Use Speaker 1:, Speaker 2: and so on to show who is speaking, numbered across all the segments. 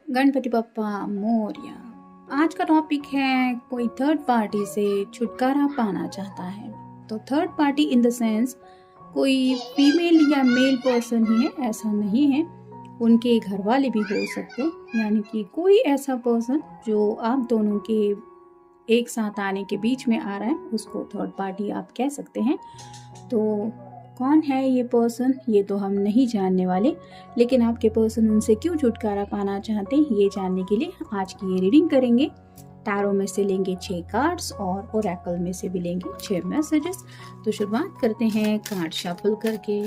Speaker 1: गणपति बप्पा मोरया। आज का टॉपिक है कोई थर्ड पार्टी से छुटकारा पाना चाहता है। तो third party in the sense कोई फीमेल या मेल पर्सन ही है, ऐसा नहीं है। उनके घर वाले भी हो सकते हैं, यानी कि कोई ऐसा पर्सन जो आप दोनों के एक साथ आने के बीच में आ रहा है, उसको थर्ड पार्टी आप कह सकते हैं। तो कौन है ये पर्सन, ये तो हम नहीं जानने वाले, लेकिन आपके पर्सन उनसे क्यों छुटकारा पाना चाहते हैं ये जानने के लिए आज की ये रीडिंग करेंगे। टैरो में से लेंगे 6 कार्ड्स और ओरेकल में से भी लेंगे 6 मैसेजेस। तो शुरुआत करते हैं कार्ड शफल करके।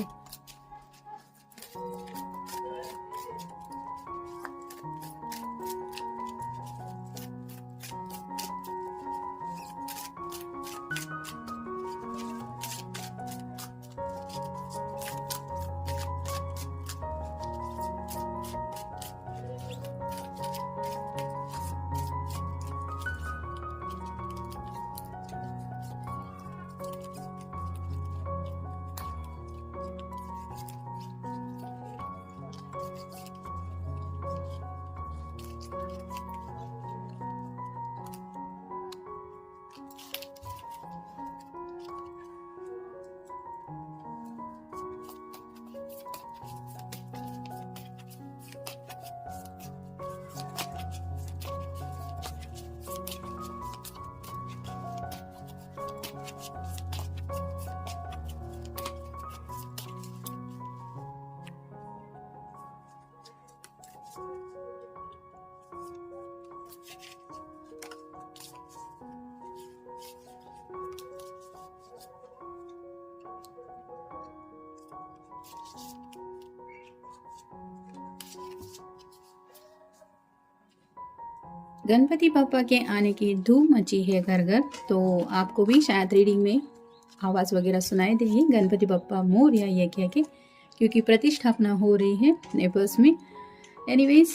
Speaker 1: गणपति बप्पा के आने की धूम मची है घर घर। तो आपको भी शायद रीडिंग में आवाज़ वगैरह सुनाई देगी गणपति बप्पा मोरया ये कह के, क्योंकि प्रतिष्ठापना हो रही है नेबर्स में। एनीवेज,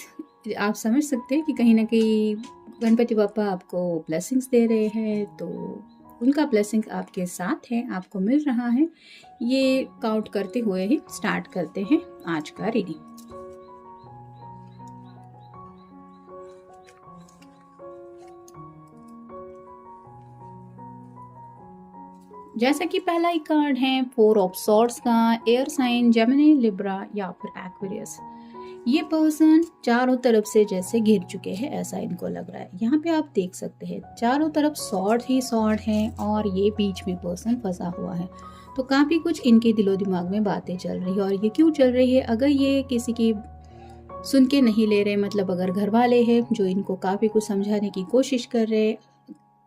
Speaker 1: आप समझ सकते हैं कि कहीं ना कहीं गणपति बप्पा आपको ब्लेसिंग्स दे रहे हैं, तो उनका ब्लेसिंग आपके साथ है, आपको मिल रहा है। ये काउंट करते हुए ही स्टार्ट करते हैं आज का रीडिंग। जैसा कि पहला ही कार्ड है 4 ऑफ सॉर्ड्स का, एयर साइन जेमिनी, लिब्रा या फिर एक्वेरियस। ये पर्सन चारों तरफ से जैसे घिर चुके हैं, ऐसा इनको लग रहा है। यहाँ पे आप देख सकते हैं चारों तरफ सॉर्ड ही सॉर्ड हैं और ये बीच में पर्सन फंसा हुआ है। तो काफ़ी कुछ इनके दिलो दिमाग में बातें चल रही है। और ये क्यों चल रही है? अगर ये किसी की सुन के नहीं ले रहे, मतलब अगर घर वाले हैं जो इनको काफ़ी कुछ समझाने की कोशिश कर रहे,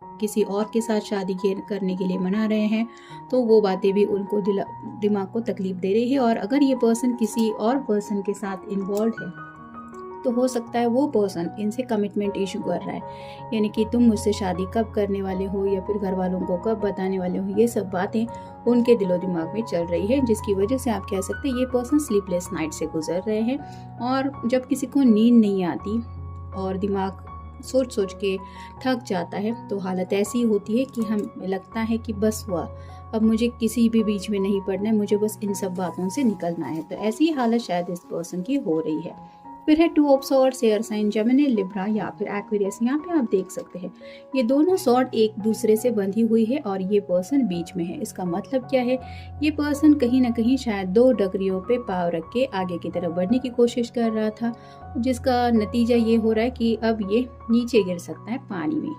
Speaker 1: किसी और के साथ शादी करने के लिए मना रहे हैं, तो वो बातें भी उनको दिमाग को तकलीफ दे रही है। और अगर ये पर्सन किसी और पर्सन के साथ इन्वॉल्व है, तो हो सकता है वो पर्सन इनसे कमिटमेंट इशू कर रहा है, यानी कि तुम मुझसे शादी कब करने वाले हो या फिर घर वालों को कब बताने वाले हो। ये सब बातें उनके दिलो दिमाग में चल रही है, जिसकी वजह से आप कह सकते हैं ये पर्सन स्लीपलेस नाइट से गुजर रहे हैं। और जब किसी को नींद नहीं आती और दिमाग सोच सोच के थक जाता है, तो हालत ऐसी होती है कि हमें लगता है कि बस हुआ, अब मुझे किसी भी बीच में नहीं पड़ना है, मुझे बस इन सब बातों से निकलना है। तो ऐसी हालत शायद इस पर्सन की हो रही है। फिर है 2 of swords, air sign Gemini, Libra या फिर एक्वेरियस। यहाँ पे आप देख सकते हैं ये दोनों सॉर्ड एक दूसरे से बंधी हुई है और ये पर्सन बीच में है। इसका मतलब क्या है? ये पर्सन कहीं ना कहीं शायद 2 डगरियों पे पाव रख के आगे की तरफ बढ़ने की कोशिश कर रहा था, जिसका नतीजा ये हो रहा है कि अब ये नीचे गिर सकता है पानी में,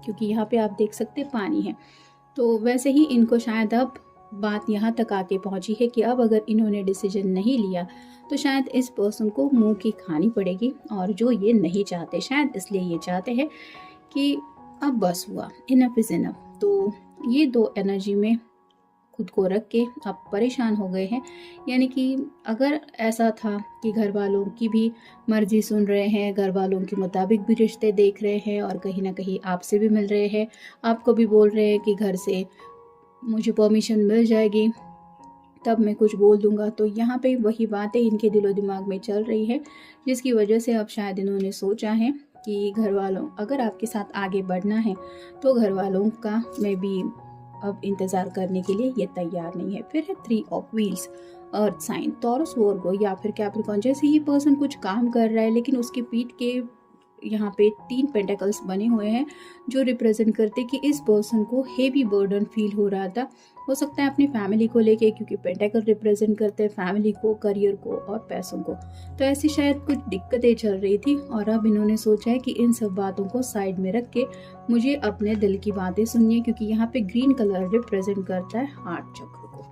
Speaker 1: क्योंकि यहाँ पे आप देख सकते हैं पानी है। तो वैसे ही इनको शायद अब बात यहाँ तक आके पहुँची है कि अब अगर इन्होंने डिसीजन नहीं लिया तो शायद इस पर्सन को मुंह की खानी पड़ेगी, और जो ये नहीं चाहते, शायद इसलिए ये चाहते हैं कि अब बस हुआ, इनफ इज इनफ। तो ये 2 एनर्जी में खुद को रख के आप परेशान हो गए हैं। यानी कि अगर ऐसा था कि घर वालों की भी मर्जी सुन रहे हैं, घर वालों के मुताबिक भी रिश्ते देख रहे हैं और कहीं ना कहीं आपसे भी मिल रहे हैं, आपको भी बोल रहे हैं कि घर से मुझे परमिशन मिल जाएगी तब मैं कुछ बोल दूंगा, तो यहाँ पे वही बातें इनके दिलो दिमाग में चल रही है, जिसकी वजह से अब शायद इन्होंने सोचा है कि घर वालों, अगर आपके साथ आगे बढ़ना है तो घर वालों का मैं भी अब इंतज़ार करने के लिए ये तैयार नहीं है। फिर है 3 of wheels, earth sign Taurus Virgo या फिर कैप्रिकॉर्न। जैसे ये पर्सन कुछ काम कर रहा है लेकिन उसकी पीठ के यहाँ पे 3 पेंटेकल्स बने हुए हैं जो रिप्रेजेंट करते कि इस पर्सन को हेवी बर्डन फील हो रहा था। हो सकता है अपनी फैमिली को लेके, क्योंकि पेंटेकल रिप्रेजेंट करते हैं फैमिली को, करियर को और पैसों को। तो ऐसी शायद कुछ दिक्कतें चल रही थी और अब इन्होंने सोचा है कि इन सब बातों को साइड में रख के मुझे अपने दिल की बातें सुननी है, क्योंकि यहाँ पे ग्रीन कलर रिप्रेजेंट करता है हार्ट चक्र को।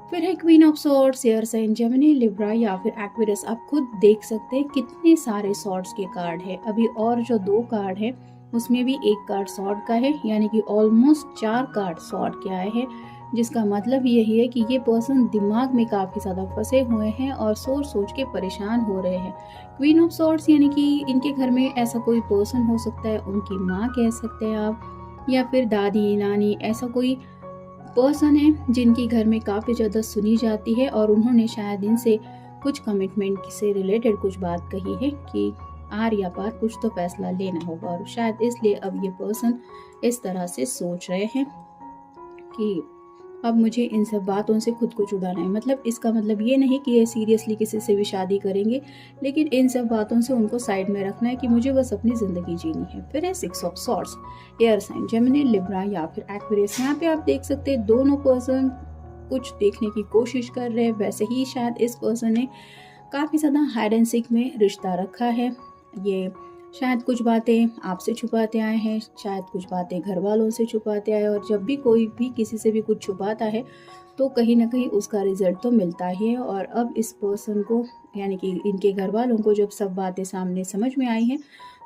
Speaker 1: फिर है queen of swords, air sign Gemini, Libra या फिर एक्वेरियस। आप खुद देख सकते हैं कितने सारे सॉर्ड्स के कार्ड है। अभी और जो 2 कार्ड है उसमें भी एक कार्ड सॉर्ड का है, यानी कि ऑलमोस्ट 4 कार्ड सॉर्ड के आए हैं, जिसका मतलब यही है कि ये पर्सन दिमाग में काफ़ी ज़्यादा फंसे हुए हैं और सोच सोच के परेशान हो रहे हैं। क्वीन ऑफ सॉर्ड्स यानी कि इनके घर में ऐसा कोई पर्सन हो सकता है, उनकी माँ कह सकते हैं आप, या फिर दादी नानी, ऐसा कोई पर्सन है जिनकी घर में काफ़ी ज़्यादा सुनी जाती है और उन्होंने शायद इनसे कुछ कमिटमेंट से रिलेटेड कुछ बात कही है कि आर या पार कुछ तो फैसला लेना होगा, और शायद इसलिए अब ये पर्सन इस तरह से सोच रहे हैं कि अब मुझे इन सब बातों से खुद को छुड़ाना है। मतलब इसका मतलब ये नहीं कि ये सीरियसली किसी से भी शादी करेंगे, लेकिन इन सब बातों से उनको साइड में रखना है कि मुझे बस अपनी ज़िंदगी जीनी है। फिर है 6 of swords, air sign Gemini, Libra या फिर एक्वेरियस। यहाँ पे आप देख सकते हैं दोनों पर्सन कुछ देखने की कोशिश कर रहे हैं। वैसे ही शायद इस पर्सन ने काफ़ी ज़्यादा हाइड एंड सीक में रिश्ता रखा है। ये शायद कुछ बातें आपसे छुपाते आए हैं, शायद कुछ बातें घर वालों से छुपाते आए, और जब भी कोई भी किसी से भी कुछ छुपाता है तो कहीं ना कहीं उसका रिजल्ट तो मिलता ही है। और अब इस पर्सन को, यानी कि इनके घर वालों को, जब सब बातें सामने समझ में आई हैं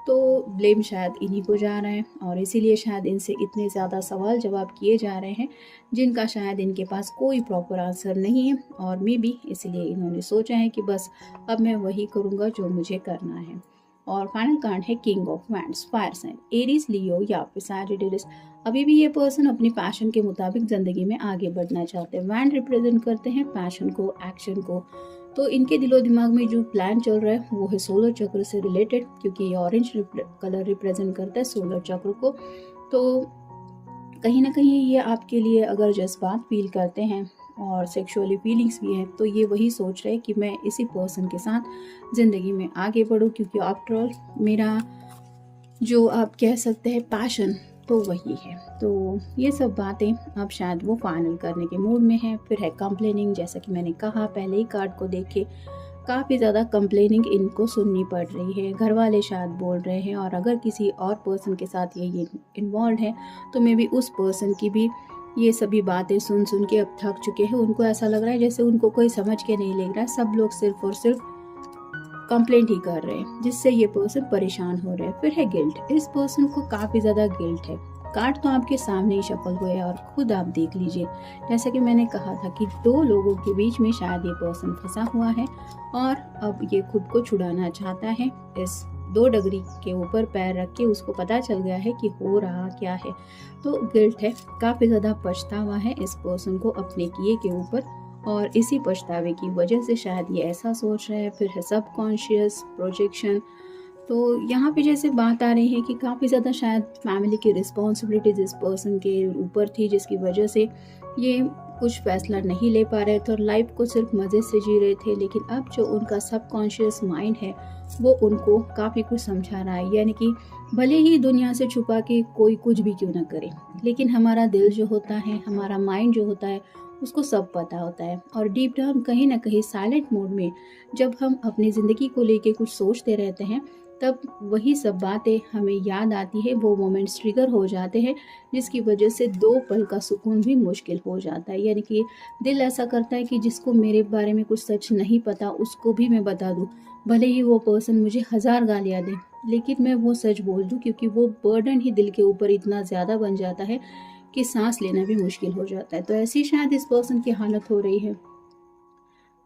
Speaker 1: तो ब्लेम शायद इन्हीं को जा रहा है, और इसीलिए शायद इनसे इतने ज़्यादा सवाल जवाब किए जा रहे हैं जिनका शायद इनके पास कोई प्रॉपर आंसर नहीं है। और मे बी इसलिए इन्होंने सोचा है कि बस अब मैं वही करूँगा जो मुझे करना है। और फाइनल कार्ड है king of wands, fire sign, Aries, Leo या फिर सैजिटेरियस। अभी भी ये पर्सन अपनी पैशन के मुताबिक ज़िंदगी में आगे बढ़ना चाहते हैं। वैंड रिप्रेजेंट करते हैं पैशन को, एक्शन को। तो इनके दिलो दिमाग में जो प्लान चल रहा है वो है सोलर चक्र से रिलेटेड, क्योंकि ये ऑरेंज कलर रिप्रेजेंट करता है सोलर चक्र को। तो कहीं ना कहीं ये आपके लिए अगर जज्बात फील करते हैं और सेक्सुअली फीलिंग्स भी हैं, तो ये वही सोच रहे हैं कि मैं इसी पर्सन के साथ ज़िंदगी में आगे बढ़ूँ, क्योंकि आफ्टर ऑल मेरा जो आप कह सकते हैं पैशन तो वही है। तो ये सब बातें अब शायद वो फाइनल करने के मूड में है। फिर है कंप्लेनिंग, जैसा कि मैंने कहा पहले ही कार्ड को देख के, काफ़ी ज़्यादा कंप्लेनिंग इनको सुननी पड़ रही है। घर वाले शायद बोल रहे हैं, और अगर किसी और पर्सन के साथ ये इन्वॉल्व है तो मे बी उस पर्सन की भी ये सभी बातें सुन सुन के अब थक चुके हैं। उनको ऐसा लग रहा है जैसे उनको कोई समझ के नहीं ले रहा है, सब लोग सिर्फ और सिर्फ कंप्लेंट ही कर रहे हैं, जिससे ये पर्सन परेशान हो रहे हैं। फिर है गिल्ट, इस पर्सन को काफ़ी ज़्यादा गिल्ट है। कार्ड तो आपके सामने ही शफल हुए और खुद आप देख लीजिए। जैसा कि मैंने कहा था कि 2 लोगों के बीच में शायद ये पर्सन फंसा हुआ है और अब ये खुद को छुड़ाना चाहता है। इस 2 डगरी के ऊपर पैर रख के उसको पता चल गया है कि हो रहा क्या है। तो गिल्ट है, काफ़ी ज़्यादा पछतावा है इस पर्सन को अपने किए के ऊपर, और इसी पछतावे की वजह से शायद ये ऐसा सोच रहे हैं। फिर है सबकॉन्शियस प्रोजेक्शन। तो यहाँ पे जैसे बात आ रही है कि काफ़ी ज़्यादा शायद फैमिली की रिस्पॉन्सिबिलिटीज इस पर्सन के ऊपर थी, जिसकी वजह से ये कुछ फैसला नहीं ले पा रहे थे और लाइफ को सिर्फ मज़े से जी रहे थे। लेकिन अब जो उनका सबकॉन्शियस माइंड है वो उनको काफ़ी कुछ समझा रहा है, यानी कि भले ही दुनिया से छुपा के कोई कुछ भी क्यों ना करे, लेकिन हमारा दिल जो होता है, हमारा माइंड जो होता है, उसको सब पता होता है। और डीप डाउन कहीं ना कहीं साइलेंट मोड में जब हम अपनी ज़िंदगी को लेके कुछ सोचते रहते हैं, तब वही सब बातें हमें याद आती है, वो मोमेंट्स ट्रिगर हो जाते हैं, जिसकी वजह से 2 पल का सुकून भी मुश्किल हो जाता है। यानी कि दिल ऐसा करता है कि जिसको मेरे बारे में कुछ सच नहीं पता उसको भी मैं बता दूं, भले ही वो पर्सन मुझे 1000 गालियाँ दे, लेकिन मैं वो सच बोल दूं, क्योंकि वो बर्डन ही दिल के ऊपर इतना ज़्यादा बन जाता है कि सांस लेना भी मुश्किल हो जाता है। तो ऐसी शायद इस पर्सन की हालत हो रही है।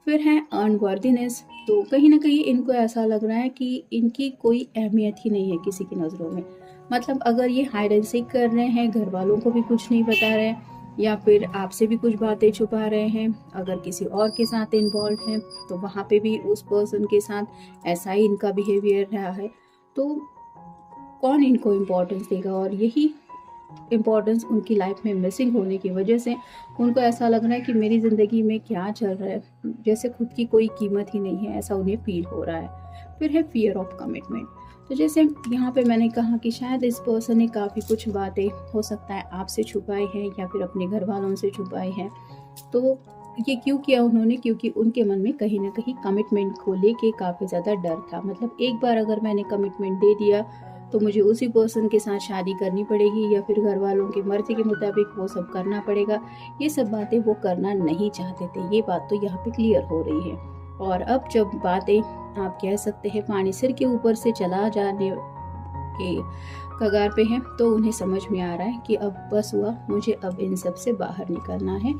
Speaker 1: फिर है अनवर्दीनेस। तो कहीं ना कहीं इनको ऐसा लग रहा है कि इनकी कोई अहमियत ही नहीं है किसी की नज़रों में। मतलब अगर ये हाइड एंड सीक कर रहे हैं, घर वालों को भी कुछ नहीं बता रहे हैं, या फिर आपसे भी कुछ बातें छुपा रहे हैं, अगर किसी और के साथ इन्वॉल्व हैं तो वहाँ पे भी उस पर्सन के साथ ऐसा ही इनका बिहेवियर रहा है, तो कौन इनको इम्पोर्टेंस देगा। और यही इम्पोर्टेंस उनकी लाइफ में मिसिंग होने की वजह से उनको ऐसा लग रहा है कि मेरी ज़िंदगी में क्या चल रहा है, जैसे खुद की कोई कीमत ही नहीं है, ऐसा उन्हें फील हो रहा है। फिर है फियर ऑफ कमिटमेंट। तो जैसे यहाँ पे मैंने कहा कि शायद इस पर्सन ने काफ़ी कुछ बातें हो सकता है आपसे छुपाई हैं या फिर अपने घर वालों से छुपाई हैं। तो ये क्यों किया उन्होंने? क्योंकि उनके मन में कहीं ना कहीं कमिटमेंट को लेके काफ़ी ज़्यादा डर था। मतलब एक बार अगर मैंने कमिटमेंट दे दिया तो मुझे उसी पर्सन के साथ शादी करनी पड़ेगी या फिर घर वालों की मर्ज़ी के मुताबिक वो सब करना पड़ेगा। ये सब बातें वो करना नहीं चाहते थे। ये बात तो यहाँ पे क्लियर हो रही है। और अब जब बातें आप कह सकते हैं पानी सिर के ऊपर से चला जाने के कगार पे हैं, तो उन्हें समझ में आ रहा है कि अब बस हुआ, मुझे अब इन सब से बाहर निकलना है।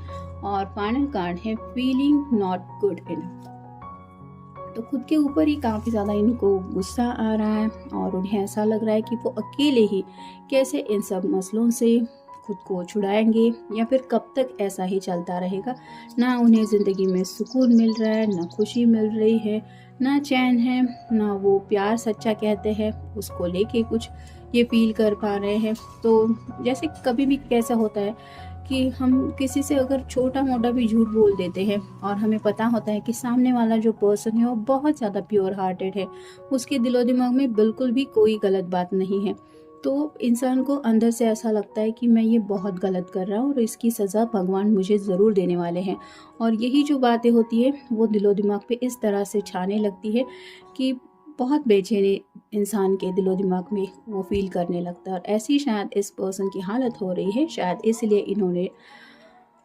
Speaker 1: और फाइनल कार्ड है फीलिंग नॉट गुड इनफ। तो खुद के ऊपर ही काफ़ी ज़्यादा इनको गुस्सा आ रहा है और उन्हें ऐसा लग रहा है कि वो अकेले ही कैसे इन सब मसलों से खुद को छुड़ाएंगे या फिर कब तक ऐसा ही चलता रहेगा। ना उन्हें ज़िंदगी में सुकून मिल रहा है, ना खुशी मिल रही है, ना चैन है, ना वो प्यार सच्चा कहते हैं उसको लेके कुछ ये फील कर पा रहे हैं। तो जैसे कभी भी कैसा होता है कि हम किसी से अगर छोटा मोटा भी झूठ बोल देते हैं और हमें पता होता है कि सामने वाला जो पर्सन है वो बहुत ज़्यादा प्योर हार्टेड है, उसके दिलो दिमाग में बिल्कुल भी कोई गलत बात नहीं है, तो इंसान को अंदर से ऐसा लगता है कि मैं ये बहुत गलत कर रहा हूँ और इसकी सज़ा भगवान मुझे ज़रूर देने वाले हैं। और यही जो बातें होती है वो दिलो दिमाग पे इस तरह से छाने लगती है कि बहुत बेचैनी इंसान के दिलो दिमाग में वो फील करने लगता है। और ऐसी शायद इस पर्सन की हालत हो रही है, शायद इसलिए इन्होंने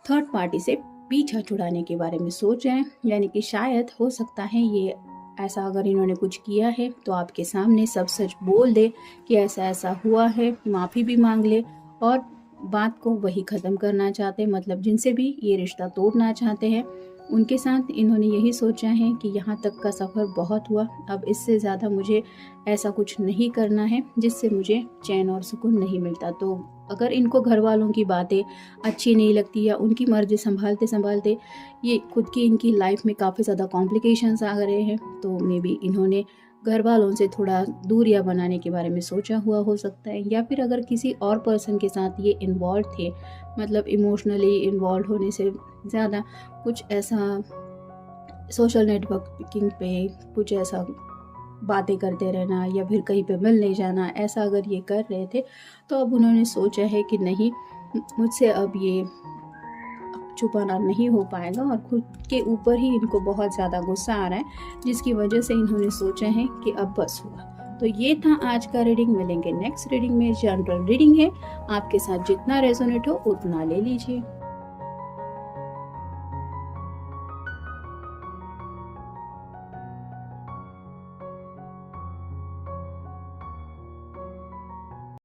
Speaker 1: थर्ड पार्टी से पीछा छुड़ाने के बारे में सोच रहे हैं। यानी कि शायद हो सकता है ये ऐसा अगर इन्होंने कुछ किया है तो आपके सामने सब सच बोल दे कि ऐसा ऐसा हुआ है, माफ़ी भी मांग ले और बात को वही ख़त्म करना चाहते हैं। मतलब जिनसे भी ये रिश्ता तोड़ना चाहते हैं उनके साथ इन्होंने यही सोचा है कि यहाँ तक का सफ़र बहुत हुआ, अब इससे ज़्यादा मुझे ऐसा कुछ नहीं करना है जिससे मुझे चैन और सुकून नहीं मिलता। तो अगर इनको घर वालों की बातें अच्छी नहीं लगती या उनकी मर्ज़ी संभालते संभालते ये खुद की इनकी लाइफ में काफ़ी ज़्यादा कॉम्प्लिकेशंस आ रहे हैं, तो मे बी इन्होंने घर वालों से थोड़ा दूरियां बनाने के बारे में सोचा हुआ हो सकता है। या फिर अगर किसी और पर्सन के साथ ये इन्वॉल्व थे, मतलब इमोशनली इन्वॉल्व होने से ज़्यादा कुछ ऐसा सोशल नेटवर्किंग पे कुछ ऐसा बातें करते रहना या फिर कहीं पे मिलने जाना, ऐसा अगर ये कर रहे थे तो अब उन्होंने सोचा है कि नहीं, मुझसे अब ये छुपाना नहीं हो पाएगा। और खुद के ऊपर ही इनको बहुत ज़्यादा गुस्सा आ रहा है जिसकी वजह से इन्होंने सोचा है कि अब बस हुआ। तो ये था आज का रीडिंग। मिलेंगे नेक्स्ट रीडिंग में। जनरल रीडिंग है, आपके साथ जितना रेजोनेट हो उतना ले लीजिए।